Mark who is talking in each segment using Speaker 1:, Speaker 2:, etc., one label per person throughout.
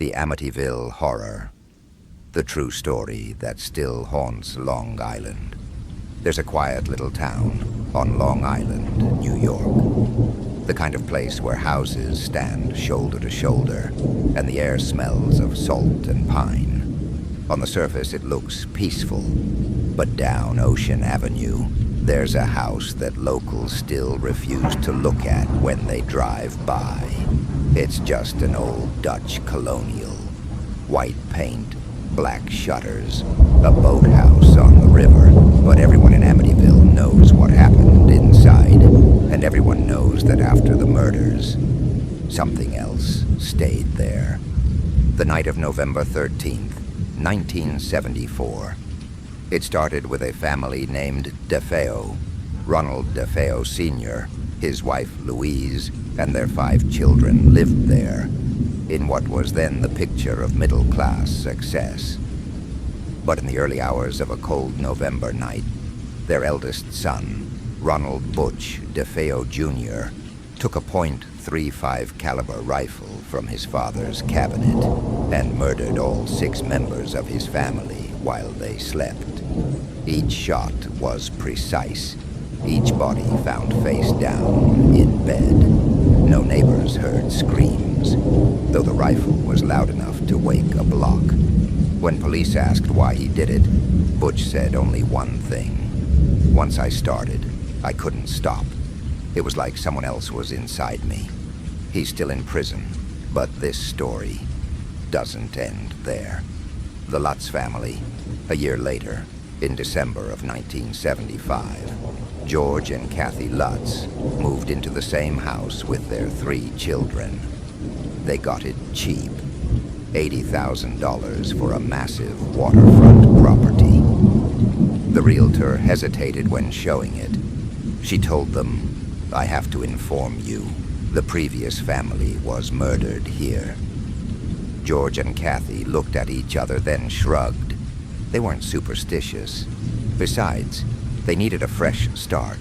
Speaker 1: the Amityville Horror, the true story that still haunts Long Island. There's a quiet little town on Long Island, New York. The kind of place where houses stand shoulder to shoulder and the air smells of salt and pine. On the surface it looks peaceful, but down Ocean Avenue, there's a house that locals still refuse to look at when they drive by. It's just an old Dutch colonial. White paint, black shutters, a boathouse on the river. But everyone in Amityville knows what happened inside, and everyone knows that after the murders, something else stayed there. The night of November 13th, 1974. It started with a family named DeFeo. Ronald DeFeo Sr., his wife Louise, and their 5 children lived there, in what was then the picture of middle-class success. But in the early hours of a cold November night, their eldest son, Ronald Butch DeFeo Jr., took a .35 caliber rifle from his father's cabinet and murdered all 6 members of his family while they slept. Each shot was precise. Each body found face down in bed. No neighbors heard screams, though the rifle was loud enough to wake a block. When police asked why he did it, Butch said only one thing. Once I started, I couldn't stop. It was like someone else was inside me. He's still in prison, but this story doesn't end there. The Lutz family, a year later, in December of 1975, George and Kathy Lutz moved into the same house with their 3 children. They got it cheap, $80,000 for a massive waterfront property. The realtor hesitated when showing it. She told them, "I have to inform you, the previous family was murdered here." George and Kathy looked at each other, then shrugged. They weren't superstitious. Besides, they needed a fresh start.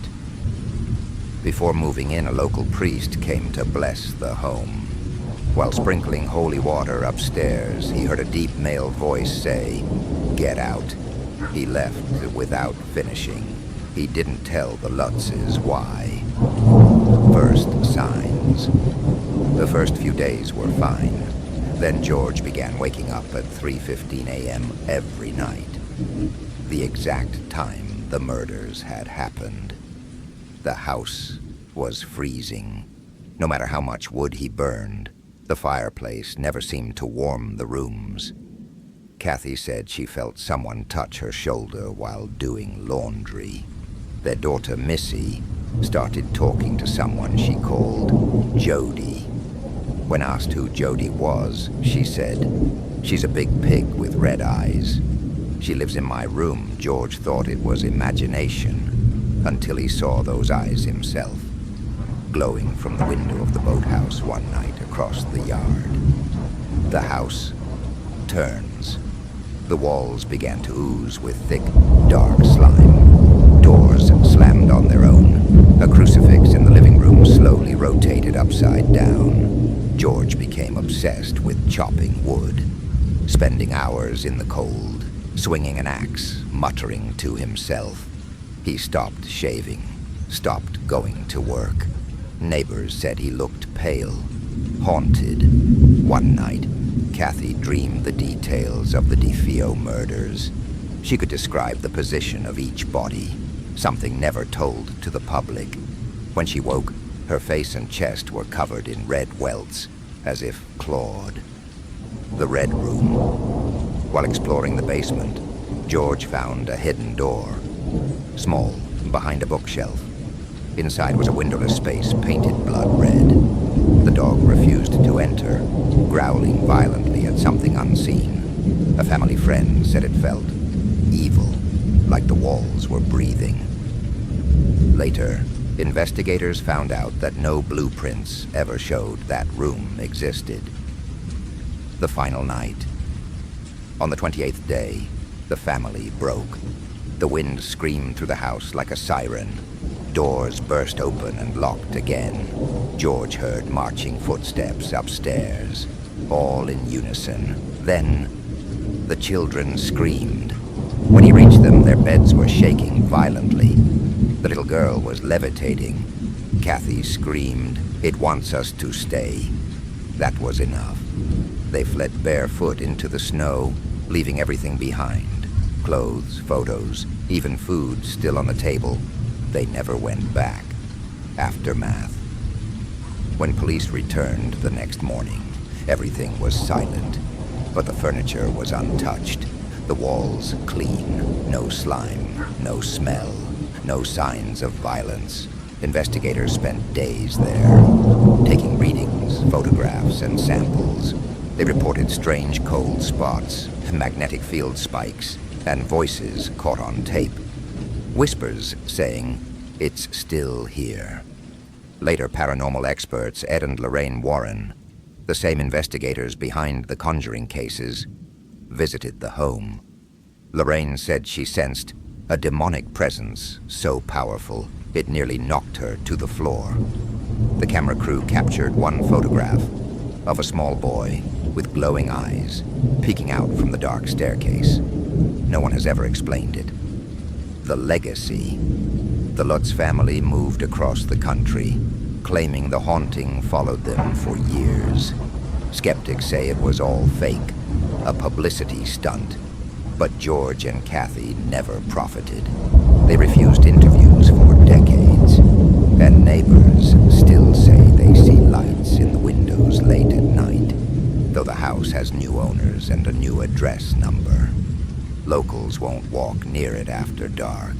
Speaker 1: Before moving in, a local priest came to bless the home. While sprinkling holy water upstairs, he heard a deep male voice say, "Get out." He left without finishing. He didn't tell the Lutzes why. First signs. The first few days were fine. Then George began waking up at 3:15 a.m. every night, the exact time the murders had happened. The house was freezing. No matter how much wood he burned, the fireplace never seemed to warm the rooms. Kathy said she felt someone touch her shoulder while doing laundry. Their daughter Missy started talking to someone she called Jody. When asked who Jody was, she said, "She's a big pig with red eyes. She lives in my room." George thought it was imagination until he saw those eyes himself, glowing from the window of the boathouse one night across the yard. The house turns. The walls began to ooze with thick, dark slime. Doors slammed on their own. A crucifix in the living room slowly rotated upside down. George became obsessed with chopping wood, spending hours in the cold, swinging an axe, muttering to himself. He stopped shaving, stopped going to work. Neighbors said he looked pale, haunted. One night, Kathy dreamed the details of the DeFeo murders. She could describe the position of each body, something never told to the public. When she woke, her face and chest were covered in red welts, as if clawed. The Red Room. While exploring the basement, George found a hidden door, small, behind a bookshelf. Inside was a windowless space painted blood red. The dog refused to enter, growling violently at something unseen. A family friend said it felt evil, like the walls were breathing. Later, investigators found out that no blueprints ever showed that room existed. The final night. On the 28th day, the family broke. The wind screamed through the house like a siren. Doors burst open and locked again. George heard marching footsteps upstairs. all in unison. Then, the children screamed. When he reached them, their beds were shaking violently. The little girl was levitating. Kathy screamed, "It wants us to stay." That was enough. They fled barefoot into the snow, leaving everything behind. Clothes, photos, even food still on the table. They never went back. Aftermath. When police returned the next morning, everything was silent, but the furniture was untouched. The walls clean, no slime, no smell, no signs of violence. Investigators spent days there, taking readings, photographs, and samples. They reported strange cold spots, magnetic field spikes, and voices caught on tape. Whispers saying, "It's still here." Later, paranormal experts Ed and Lorraine Warren, the same investigators behind the Conjuring cases, visited the home. Lorraine said she sensed a demonic presence so powerful it nearly knocked her to the floor. The camera crew captured one photograph of a small boy with glowing eyes peeking out from the dark staircase. No one has ever explained it. The legacy. The Lutz family moved across the country, claiming the haunting followed them for years. Skeptics say it was all fake, a publicity stunt. But George and Kathy never profited. They refused interviews for decades, and neighbors still say they see lights in the windows late at night, though the house has new owners and a new address number. Locals won't walk near it after dark.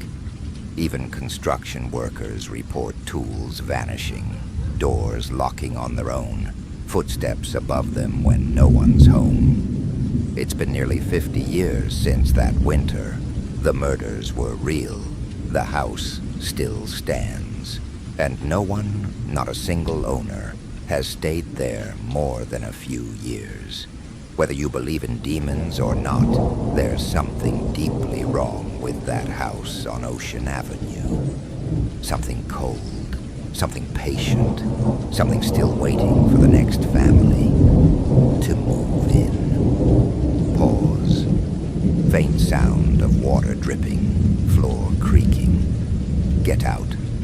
Speaker 1: Even construction workers report tools vanishing, doors locking on their own, footsteps above them when no one's home. It's been nearly 50 years since that winter. The murders were real. The house still stands. And no one, not a single owner, has stayed there more than a few years. Whether you believe in demons or not, there's something deeply wrong with that house on Ocean Avenue. Something cold, something patient, something still waiting for the next family to move in. Pause. Faint sound of water dripping.